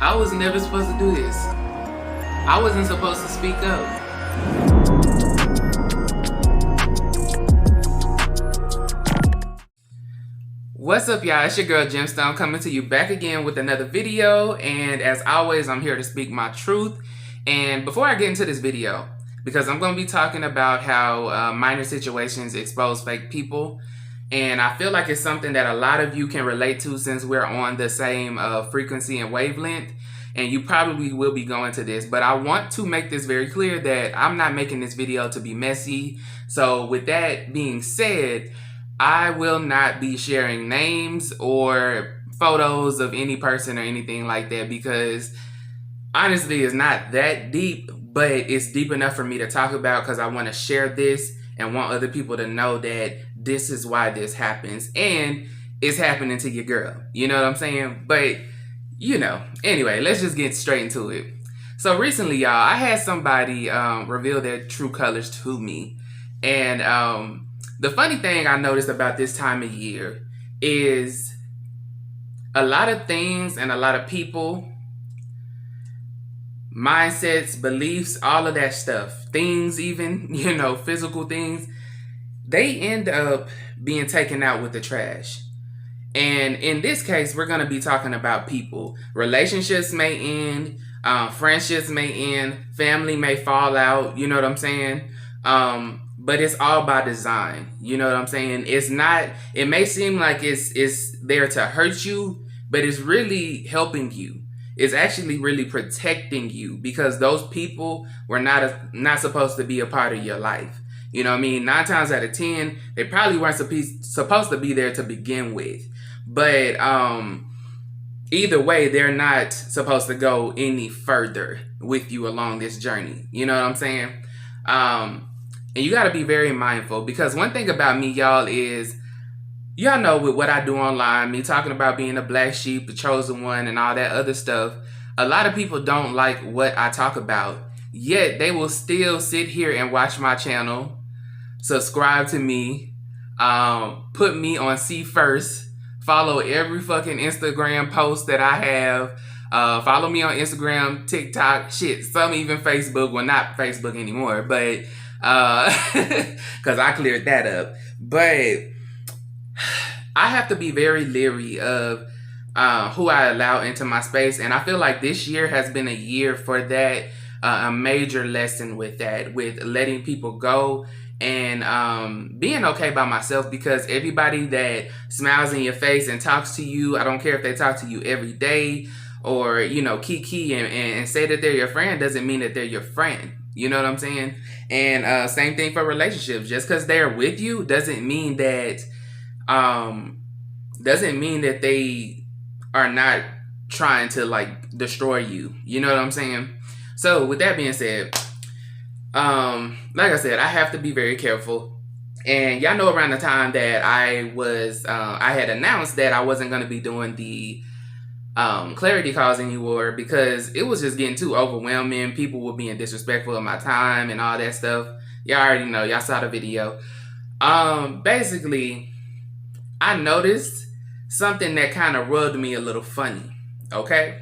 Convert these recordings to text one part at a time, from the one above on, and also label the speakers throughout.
Speaker 1: I was never supposed to do this. I wasn't supposed to speak up. What's up, y'all? It's your girl Gemstone coming to you back again with another video. And as always, I'm here to speak my truth. And before I get into this video, because I'm going to be talking about how minor situations expose fake people. And I feel like it's something that a lot of you can relate to since we're on the same frequency and wavelength. And you probably will be going to this. But I want to make this very clear that I'm not making this video to be messy. So with that being said, I will not be sharing names or photos of any person or anything like that because honestly, it's not that deep, but it's deep enough for me to talk about because I want to share this and want other people to know that this is why this happens and it's happening to your girl. You know what I'm saying? But, you know, anyway, let's just get straight into it. So recently, y'all, I had somebody reveal their true colors to me. And the funny thing I noticed about this time of year is a lot of things and a lot of people, mindsets, beliefs, all of that stuff, things even, you know, physical things, they end up being taken out with the trash. And in this case, we're going to be talking about people. Relationships may end, friendships may end, family may fall out, you know what I'm saying? But it's all by design. You know what I'm saying? It's not, it may seem like it's there to hurt you, but it's really helping you. It's actually really protecting you because those people were not supposed to be a part of your life. You know what I mean? 9 times out of 10, they probably weren't supposed to be there to begin with. But either way, they're not supposed to go any further with you along this journey. You know what I'm saying? And you got to be very mindful because one thing about me, y'all, is y'all know with what I do online, me talking about being a black sheep, the chosen one, and all that other stuff, a lot of people don't like what I talk about. Yet they will still sit here and watch my channel, subscribe to me, put me on See First, follow every fucking Instagram post that I have, follow me on Instagram, TikTok, shit, some even Facebook. Well, not Facebook anymore, but because I cleared that up. But I have to be very leery of who I allow into my space. And I feel like this year has been a year for that, a major lesson with that, with letting people go and being okay by myself because everybody that smiles in your face and talks to you, I don't care if they talk to you every day or, you know, kiki and say that they're your friend doesn't mean that they're your friend. You know what I'm saying? And same thing for relationships. Just because they're with you doesn't mean that they are not trying to like destroy you. You know what I'm saying? So with that being said, like I said, I have to be very careful. And y'all know around the time that I had announced that I wasn't going to be doing the clarity calls anymore because it was just getting too overwhelming. People were being disrespectful of my time and all that stuff. Y'all already know. Y'all saw the video. Basically, I noticed something that kind of rubbed me a little funny. Okay?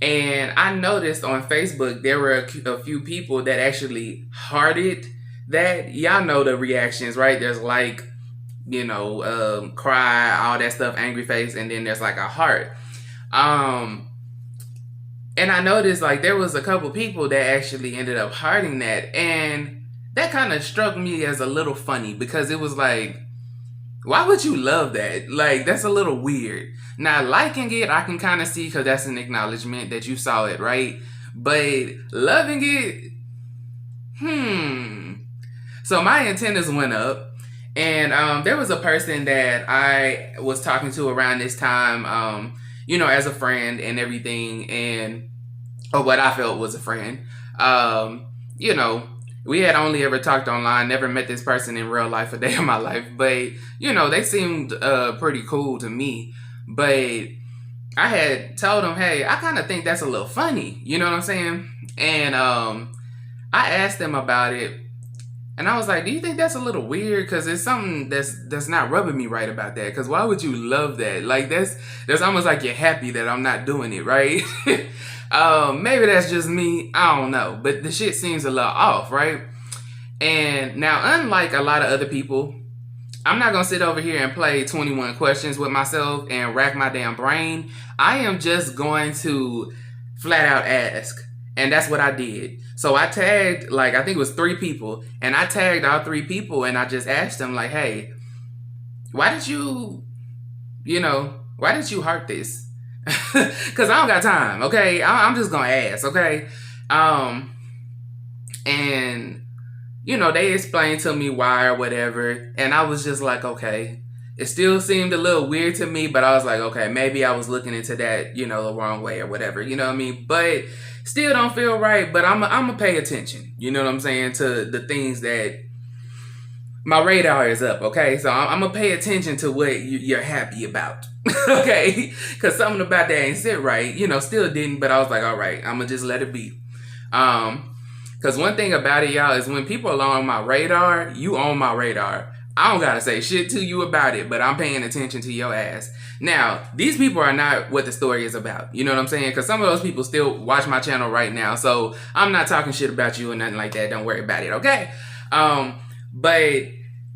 Speaker 1: And I noticed on Facebook there were a few people that actually hearted that. Y'all know the reactions, right? There's like, you know, cry, all that stuff, angry face, and then there's like a heart. And I noticed like there was a couple people that actually ended up hearting that, and that kind of struck me as a little funny because it was like, why would you love that? Like, that's a little weird. Now, liking it, I can kind of see because that's an acknowledgement that you saw it, right? But loving it, So my antennas went up, and there was a person that I was talking to around this time, you know, as a friend and everything, or what I felt was a friend. You know, we had only ever talked online, never met this person in real life a day of my life. But, you know, they seemed pretty cool to me. But I had told them, hey, I kind of think that's a little funny. You know what I'm saying? And I asked them about it. And I was like, do you think that's a little weird? Because it's something that's not rubbing me right about that. Because why would you love that? Like that's almost like you're happy that I'm not doing it, right? Maybe that's just me. I don't know. But the shit seems a little off, right? And now, unlike a lot of other people, I'm not going to sit over here and play 21 questions with myself and rack my damn brain. I am just going to flat out ask. And that's what I did. So I tagged, like, I think it was 3 people. And I tagged all 3 people and I just asked them, like, hey, why did you heart this? Because I don't got time, okay? I'm just going to ask, okay? And they explained to me why or whatever. And I was just like, okay. It still seemed a little weird to me, but I was like, okay, maybe I was looking into that, the wrong way or whatever, you know what I mean? But still don't feel right, but I'm going to pay attention, you know what I'm saying, to the things that my radar is up, okay? So I'm going to pay attention to what you're happy about, okay? Because something about that ain't sit right, still didn't, but I was like, all right, I'm going to just let it be. Because one thing about it, y'all, is when people are on my radar, you on my radar. I don't got to say shit to you about it, but I'm paying attention to your ass. Now, these people are not what the story is about. You know what I'm saying? Because some of those people still watch my channel right now. So I'm not talking shit about you or nothing like that. Don't worry about it, okay? But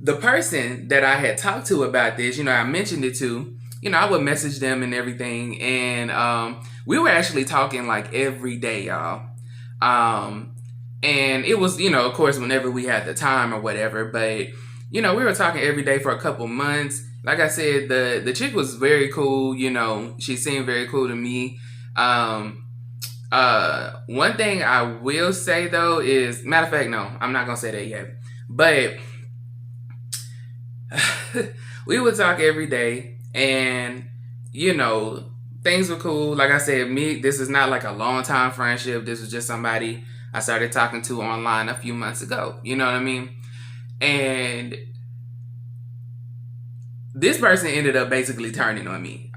Speaker 1: the person that I had talked to about this, I mentioned it to, I would message them and everything. And we were actually talking like every day, y'all. And it was, of course, whenever we had the time or whatever. But, we were talking every day for a couple months. Like I said, the chick was very cool. She seemed very cool to me. One thing I will say, though, is, matter of fact, no, I'm not going to say that yet. But we would talk every day. And, things were cool. Like I said, this is not like a long time friendship. This was just somebody I started talking to online a few months ago. You know what I mean? And this person ended up basically turning on me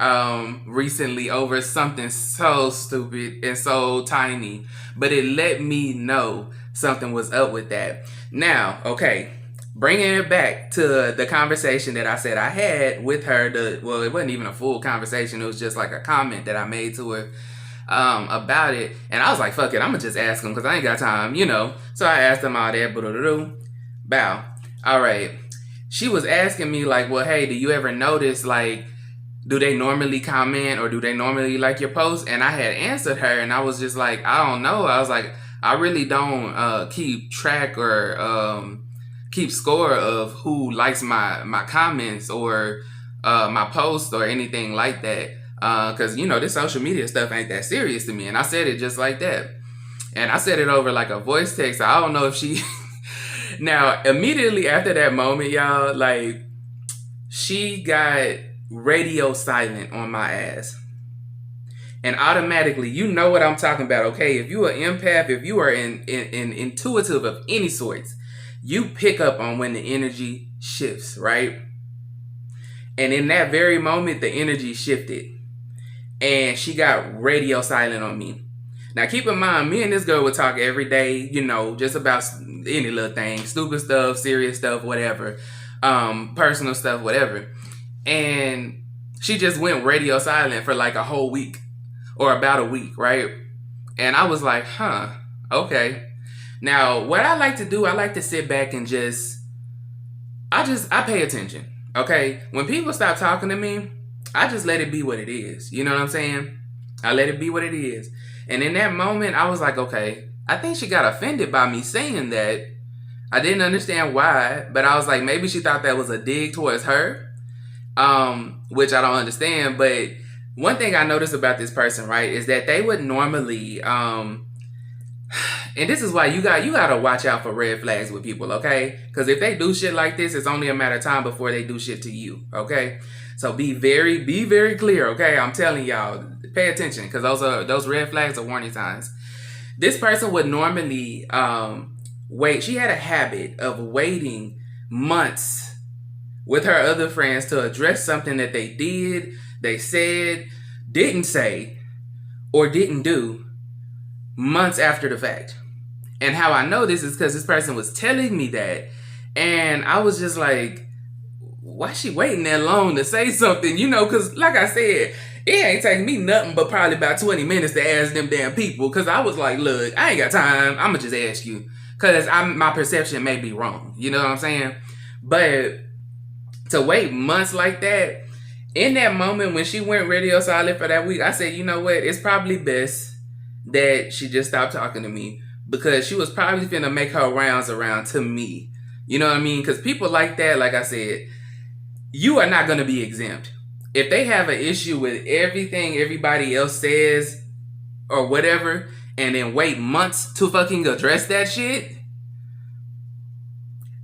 Speaker 1: recently over something so stupid and so tiny. But it let me know something was up with that. Now, okay, bringing it back to the conversation that I said I had with her. Well, it wasn't even a full conversation. It was just like a comment that I made to her about it. And I was like, fuck it, I'm gonna just ask him because I ain't got time, So I asked him all that. Bow. All right. She was asking me like, well, hey, do you ever notice, like, do they normally comment or do they normally like your posts? And I had answered her and I was just like, I don't know. I was like, I really don't keep track or keep score of who likes my comments or my posts or anything like that. Because, this social media stuff ain't that serious to me. And I said it just like that. And I said it over like a voice text. I don't know if she... Now, immediately after that moment, y'all, like, she got radio silent on my ass. And automatically, you know what I'm talking about, okay? If you are empath, if you are intuitive of any sorts, you pick up on when the energy shifts, right? And in that very moment, the energy shifted. And she got radio silent on me. Now, keep in mind, me and this girl would talk every day, just about any little thing. Stupid stuff, serious stuff, whatever. Personal stuff, whatever. And she just went radio silent for like a whole week. Or about a week, right? And I was like, huh, okay. Now, what I like to do, I like to sit back and I pay attention, okay? When people stop talking to me, I just let it be what it is. You know what I'm saying? I let it be what it is. And in that moment, I was like, okay, I think she got offended by me saying that. I didn't understand why, but I was like, maybe she thought that was a dig towards her, which I don't understand. But one thing I noticed about this person, right, is that they would normally, and this is why you gotta watch out for red flags with people, okay? Because if they do shit like this, it's only a matter of time before they do shit to you, okay? So be very clear, okay? I'm telling y'all, pay attention, because those red flags are warning signs. This person would normally wait. She had a habit of waiting months with her other friends to address something that they did, they said, didn't say, or didn't do months after the fact. And how I know this is because this person was telling me that And I was just like, why she waiting that long to say something? You know, because like I said, it ain't taking me nothing but probably about 20 minutes to ask them damn people. Because I was like, look, I ain't got time. I'm going to just ask you. Because my perception may be wrong. You know what I'm saying? But to wait months like that, in that moment when she went radio silent for that week, I said, you know what? It's probably best that she just stopped talking to me, because she was probably finna make her rounds around to me. You know what I mean? Because people like that, like I said, you are not going to be exempt. If they have an issue with everything everybody else says or whatever, and then wait months to fucking address that shit,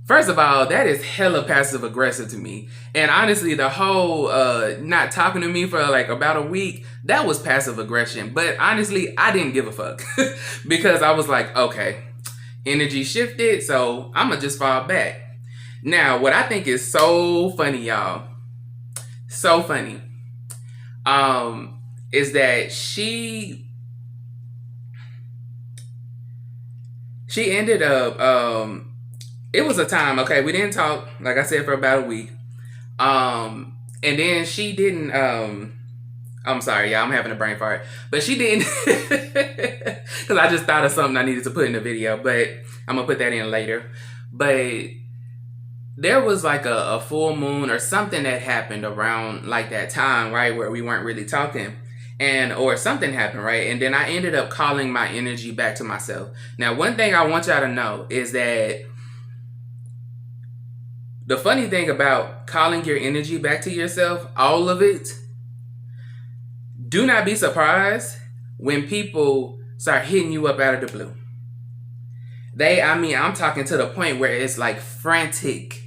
Speaker 1: first of all, that is hella passive aggressive to me. And honestly, the whole not talking to me for like about a week, that was passive aggression. But honestly, I didn't give a fuck because I was like, okay, energy shifted, so I'm gonna just fall back. Now, what I think is so funny, y'all, so funny, is that she ended up, it was a time, okay, we didn't talk, like I said, for about a week. And then she didn't, I'm sorry, y'all, I'm having a brain fart. But she didn't, because I just thought of something I needed to put in the video, but I'm going to put that in later. But there was like a full moon or something that happened around like that time, right, where we weren't really talking. Or something happened, right? And then I ended up calling my energy back to myself. Now, one thing I want y'all to know is that the funny thing about calling your energy back to yourself, all of it, do not be surprised when people start hitting you up out of the blue. I'm talking to the point where it's like frantic.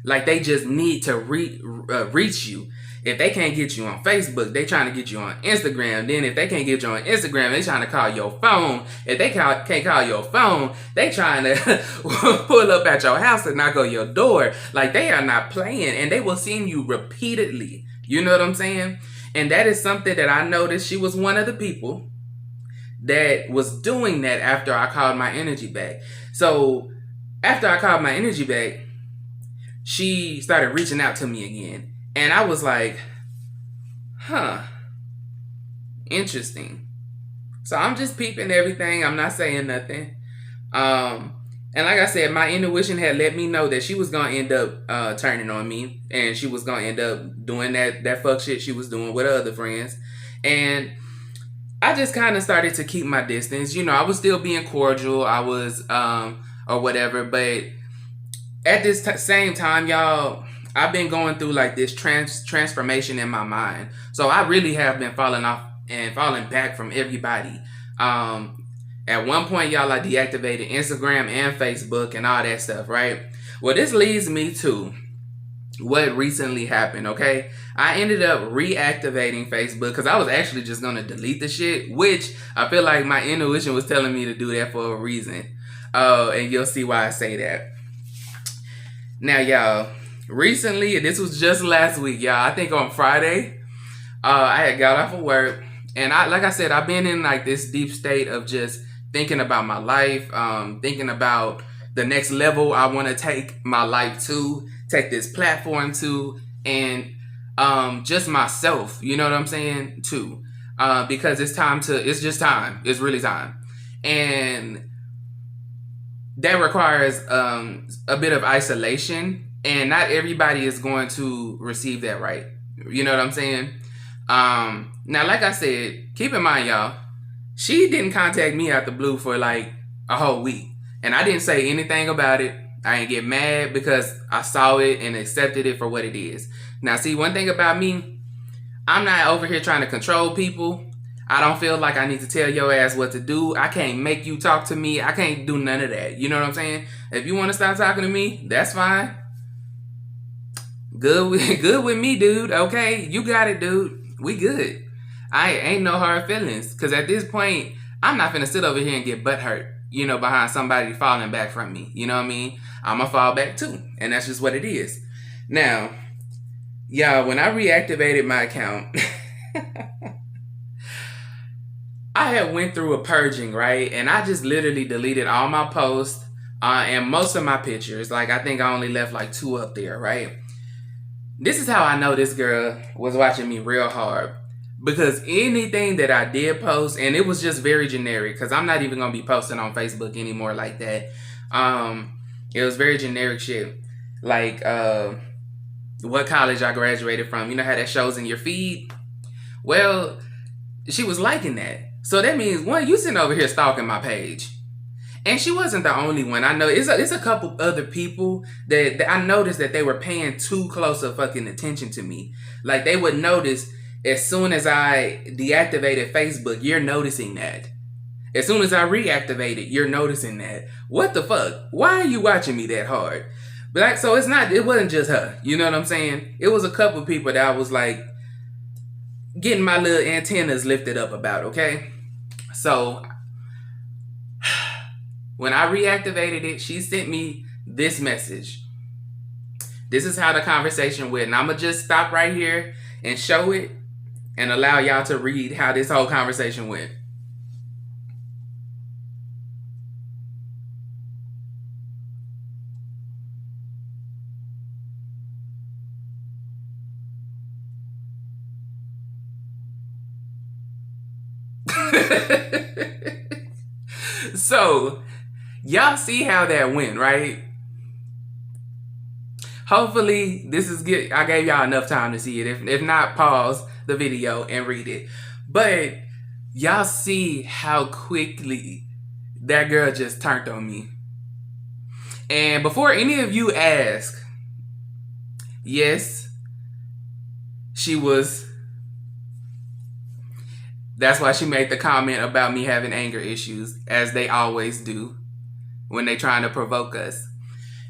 Speaker 1: Like they just need to reach you. If they can't get you on Facebook, they trying to get you on Instagram. Then if they can't get you on Instagram, they trying to call your phone. If they can't call your phone, they trying to pull up at your house and knock on your door. Like they are not playing, and they will send you repeatedly. You know what I'm saying? And that is something that I noticed. She was one of the people that was doing that after I called my energy back. So after I called my energy back, she started reaching out to me again. And I was like, huh, interesting. So I'm just peeping everything. I'm not saying nothing. And like I said, my intuition had let me know that she was going to end up turning on me. And she was going to end up doing that fuck shit she was doing with her other friends. And I just kind of started to keep my distance. You know, I was still being cordial. I was, or whatever. But at this same time, y'all, I've been going through like this transformation in my mind. So I really have been falling off and falling back from everybody. At one point, y'all, I deactivated Instagram and Facebook and all that stuff, right? Well, this leads me to what recently happened, okay? I ended up reactivating Facebook because I was actually just going to delete the shit, which I feel like my intuition was telling me to do that for a reason. And you'll see why I say that. Now, y'all, recently, this was just last week, y'all. I think on Friday, I had got off of work. And like I said, I've been in like this deep state of just thinking about my life, thinking about the next level I want to take my life to, take this platform to, and just myself, you know what I'm saying, too. Because it's just time. It's really time. And that requires a bit of isolation, and not everybody is going to receive that right. You know what I'm saying? Now, like I said, keep in mind, y'all, she didn't contact me out the blue for like a whole week. And I didn't say anything about it. I didn't get mad because I saw it and accepted it for what it is. Now, see, one thing about me, I'm not over here trying to control people. I don't feel like I need to tell your ass what to do. I can't make you talk to me. I can't do none of that. You know what I'm saying? If you want to stop talking to me, that's fine. Good with me, dude. Okay, you got it, dude. We good. I ain't no hard feelings. Because at this point, I'm not finna sit over here and get butthurt, you know, behind somebody falling back from me. You know what I mean? I'm going to fall back too. And that's just what it is. Now, y'all, when I reactivated my account, I had went through a purging, right? And I just literally deleted all my posts. And most of my pictures, like I think I only left like 2 up there, right? This is how I know this girl was watching me real hard. Because anything that I did post, and it was just very generic, because I'm not even going to be posting on Facebook anymore like that. It was very generic shit. Like, what college I graduated from. You know how that shows in your feed? Well, she was liking that. So that means, one, you sitting over here stalking my page. And she wasn't the only one. I know it's a couple other people that I noticed that they were paying too close of fucking attention to me. Like, they would notice as soon as I deactivated Facebook, you're noticing that. As soon as I reactivated, you're noticing that. What the fuck? Why are you watching me that hard? But like, so it wasn't just her. You know what I'm saying? It was a couple people that I was like getting my little antennas lifted up about, okay? So when I reactivated it, she sent me this message. This is how the conversation went. And I'm going to just stop right here and show it and allow y'all to read how this whole conversation went. So, y'all see how that went, right? Hopefully, this is good. I gave y'all enough time to see it. If not, pause the video and read it. But y'all see how quickly that girl just turned on me. And before any of you ask, yes, she was. That's why she made the comment about me having anger issues, as they always do when they trying to provoke us.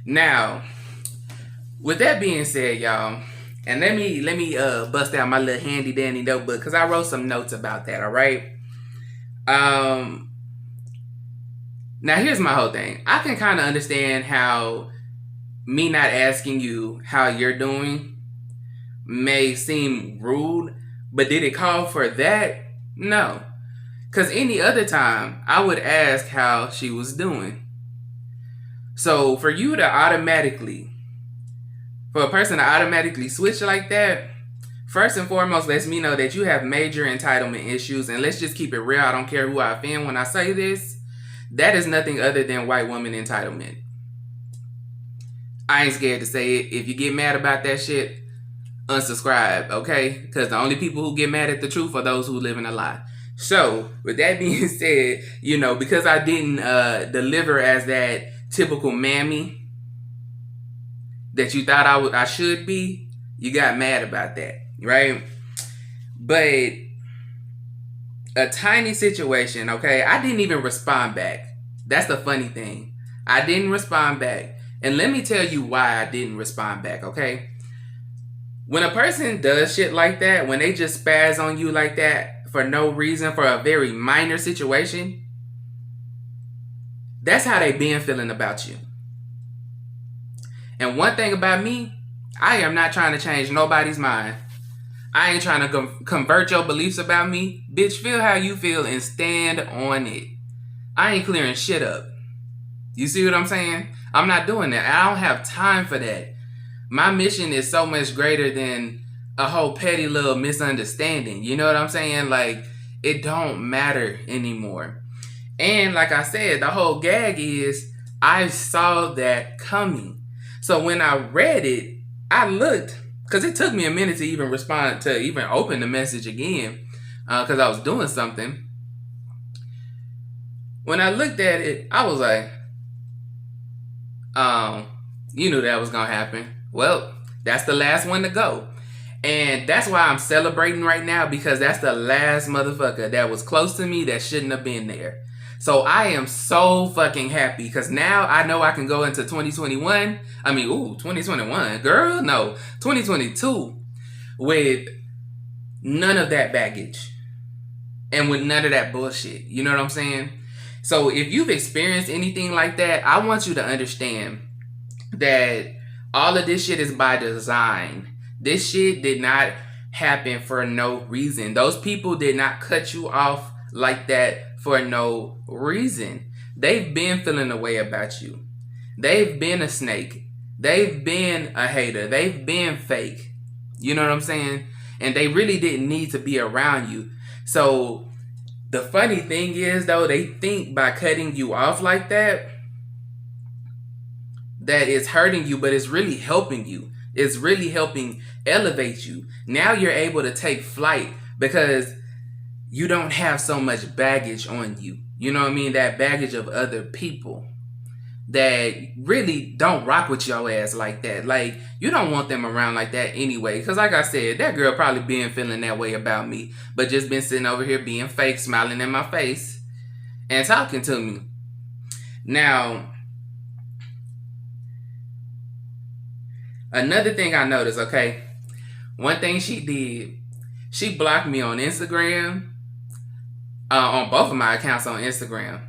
Speaker 1: Now, with that being said, y'all, and let me bust out my little handy dandy notebook, because I wrote some notes about that, all right? Now, here's my whole thing. I can kind of understand how me not asking you how you're doing may seem rude, but did it call for that? No. Because any other time, I would ask how she was doing. So for you to automatically, for a person to automatically switch like that, first and foremost, lets me know that you have major entitlement issues. And let's just keep it real. I don't care who I offend when I say this. That is nothing other than white woman entitlement. I ain't scared to say it. If you get mad about that shit, unsubscribe, okay? Because the only people who get mad at the truth are those who live in a lie. So, with that being said, you know, because I didn't deliver as that typical mammy that you thought I should be, you got mad about that, right? But a tiny situation, okay? I didn't even respond back. That's the funny thing. I didn't respond back. And let me tell you why I didn't respond back, okay? When a person does shit like that, when they just spaz on you like that for no reason, for a very minor situation, that's how they been feeling about you. And one thing about me, I am not trying to change nobody's mind. I ain't trying to convert your beliefs about me. Bitch, feel how you feel and stand on it. I ain't clearing shit up. You see what I'm saying? I'm not doing that. I don't have time for that. My mission is so much greater than a whole petty little misunderstanding. You know what I'm saying? Like, it don't matter anymore. And like I said, the whole gag is I saw that coming. So when I read it, I looked, because it took me a minute to even respond, to even open the message again, because I was doing something. When I looked at it, I was like, you knew that was going to happen. Well, that's the last one to go. And that's why I'm celebrating right now, because that's the last motherfucker that was close to me that shouldn't have been there. So I am so fucking happy, because now I know I can go into 2021. 2021, girl, no, 2022 with none of that baggage and with none of that bullshit. You know what I'm saying? So if you've experienced anything like that, I want you to understand that all of this shit is by design. This shit did not happen for no reason. Those people did not cut you off like that for no reason. They've been feeling a way about you. They've been a snake. They've been a hater. They've been fake. You know what I'm saying? And they really didn't need to be around you. So the funny thing is, though, they think by cutting you off like that, that it's hurting you, but it's really helping you. It's really helping elevate you. Now you're able to take flight because you don't have so much baggage on you. You know what I mean? That baggage of other people that really don't rock with your ass like that. Like, you don't want them around like that anyway. Because like I said, that girl probably been feeling that way about me, but just been sitting over here being fake, smiling in my face and talking to me. Now, another thing I noticed, okay, one thing she did, she blocked me on Instagram, on both of my accounts on Instagram,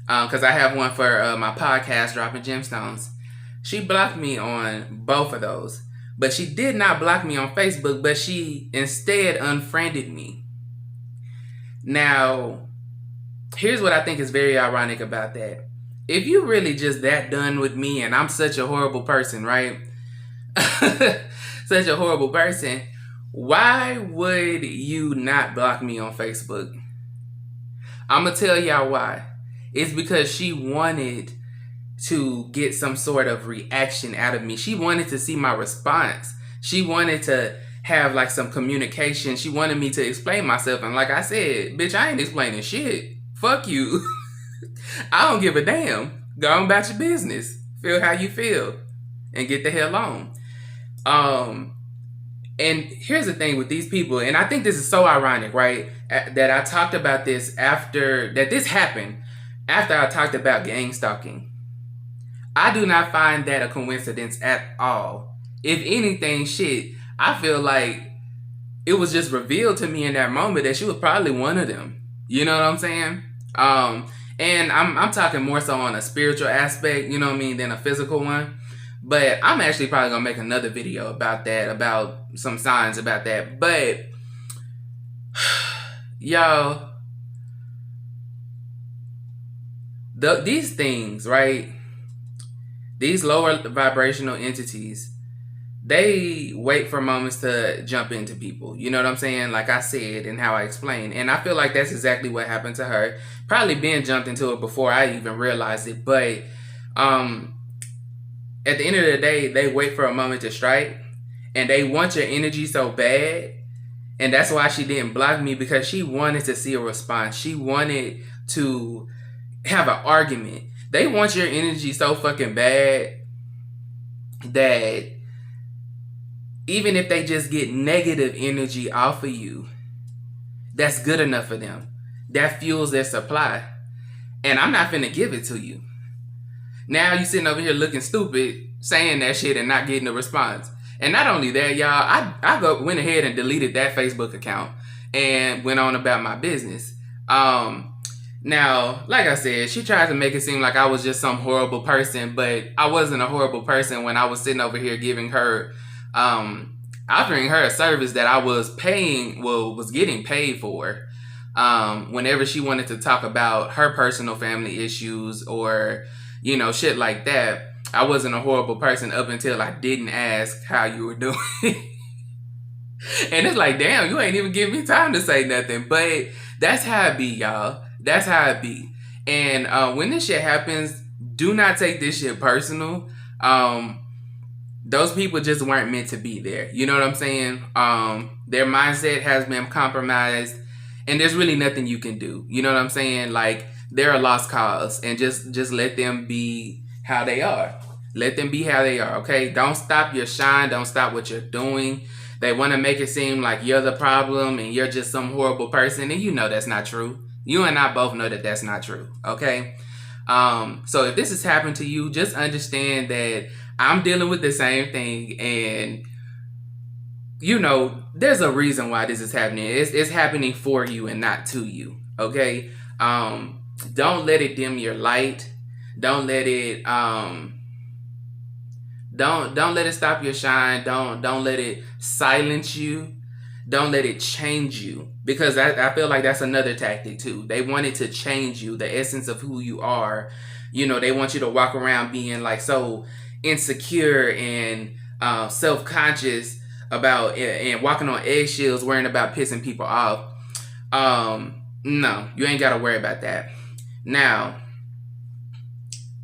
Speaker 1: because I have one for my podcast, Dropping Gemstones. She blocked me on both of those, but she did not block me on Facebook, but she instead unfriended me. Now, here's what I think is very ironic about that. If you really just that done with me and I'm such a horrible person, right? Such a horrible person, why would you not block me on Facebook? I'm going to tell y'all why. It's because she wanted to get some sort of reaction out of me. She wanted to see my response. She wanted to have like some communication. She wanted me to explain myself. And like I said, bitch, I ain't explaining shit. Fuck you. I don't give a damn. Go on about your business. Feel how you feel. And get the hell on. And here's the thing with these people, and I think this is so ironic, right? That I talked about this after, that this happened after I talked about gang stalking. I do not find that a coincidence at all. If anything, shit, I feel like it was just revealed to me in that moment that she was probably one of them. You know what I'm saying? And I'm talking more so on a spiritual aspect, you know what I mean, than a physical one. But I'm actually probably going to make another video about that, about some signs about that. But, y'all, these things, right? These lower vibrational entities, they wait for moments to jump into people. You know what I'm saying? Like I said and how I explained. And I feel like that's exactly what happened to her. Probably been jumped into it before I even realized it. But, at the end of the day, they wait for a moment to strike, and they want your energy so bad. And that's why she didn't block me, because she wanted to see a response. She wanted to have an argument. They want your energy so fucking bad that even if they just get negative energy off of you, that's good enough for them. That fuels their supply. And I'm not finna give it to you. Now you sitting over here looking stupid, saying that shit and not getting a response. And not only that, y'all, I went ahead and deleted that Facebook account and went on about my business. Now, like I said, she tried to make it seem like I was just some horrible person, but I wasn't a horrible person when I was sitting over here giving her, offering her a service that I was getting paid for. Whenever she wanted to talk about her personal family issues or, you know, shit like that, I wasn't a horrible person up until I didn't ask how you were doing. And it's like, damn, you ain't even giving me time to say nothing. But that's how it be, y'all. That's how it be. And when this shit happens, do not take this shit personal. Those people just weren't meant to be there. You know what I'm saying? Their mindset has been compromised, and there's really nothing you can do. You know what I'm saying? Like, they're a lost cause, and just let them be how they are. Let them be how they are, okay? Don't stop your shine. Don't stop what you're doing. They want to make it seem like you're the problem and you're just some horrible person, and you know that's not true. You and I both know that that's not true, okay? So if this has happened to you, just understand that I'm dealing with the same thing, and you know, there's a reason why this is happening. It's happening for you and not to you, okay? Don't let it dim your light. Don't let it don't let it stop your shine. Don't let it silence you. Don't let it change you, because I feel like that's another tactic too. They wanted to change you, the essence of who you are. You know, they want you to walk around being like so insecure and self-conscious about and walking on eggshells, worrying about pissing people off. No, you ain't got to worry about that. Now,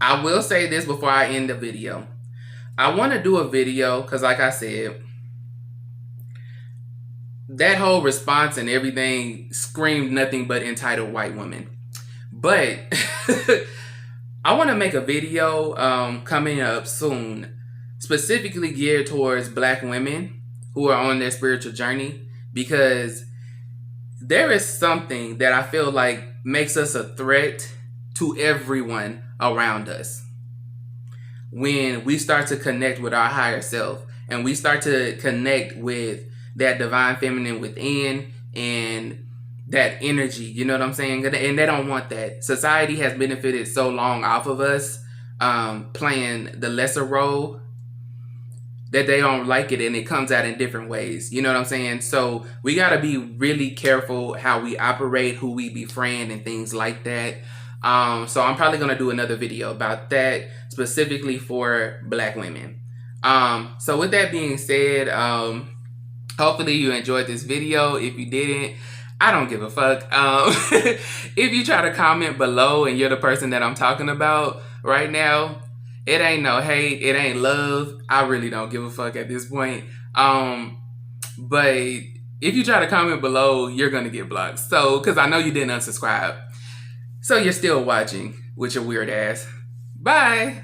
Speaker 1: I will say this before I end the video. I want to do a video because, like I said, that whole response and everything screamed nothing but entitled white woman. But I want to make a video coming up soon, specifically geared towards black women who are on their spiritual journey, because there is something that I feel like makes us a threat to everyone around us. When we start to connect with our higher self and we start to connect with that divine feminine within and that energy, you know what I'm saying? And they don't want that. Society has benefited so long off of us playing the lesser role that they don't like it, and it comes out in different ways. You know what I'm saying? So we got to be really careful how we operate, who we befriend, and things like that. So I'm probably going to do another video about that, specifically for black women. So with that being said, hopefully you enjoyed this video. If you didn't, I don't give a fuck. If you try to comment below and you're the person that I'm talking about right now, it ain't no hate, it ain't love. I really don't give a fuck at this point. But if you try to comment below, you're gonna get blocked. So, cause I know you didn't unsubscribe. So you're still watching with your weird ass. Bye.